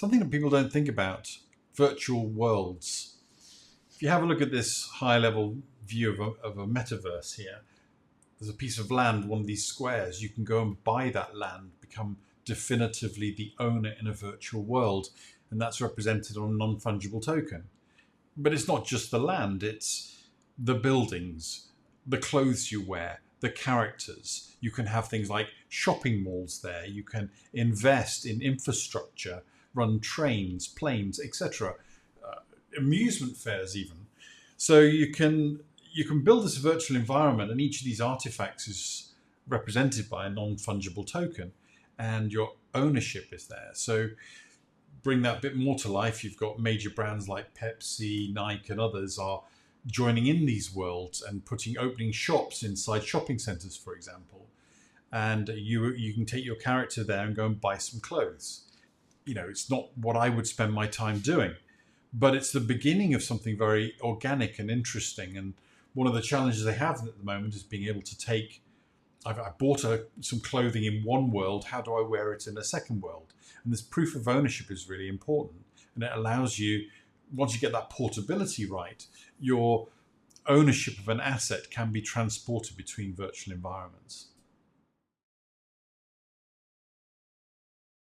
something that people don't think about, virtual worlds. If you have a look at this high level view of a metaverse here, there's a piece of land, one of these squares. You can go and buy that land, become definitively the owner in a virtual world, and that's represented on a non-fungible token. But it's not just the land, it's the buildings, the clothes you wear, the characters. You can have things like shopping malls there. You can invest in infrastructure, run trains, planes, etc. Amusement fairs even. So you can build this virtual environment, and each of these artifacts is represented by a non-fungible token, and your ownership is there. So bring that bit more to life. You've got major brands like Pepsi, Nike, and others are joining in these worlds and opening shops inside shopping centers, for example. And you can take your character there and go and buy some clothes. It's not what I would spend my time doing, but it's the beginning of something very organic and interesting. And one of the challenges they have at the moment is being able to take, I bought some clothing in one world, how do I wear it in a second world? And this proof of ownership is really important. And it allows you, once you get that portability right, your ownership of an asset can be transported between virtual environments.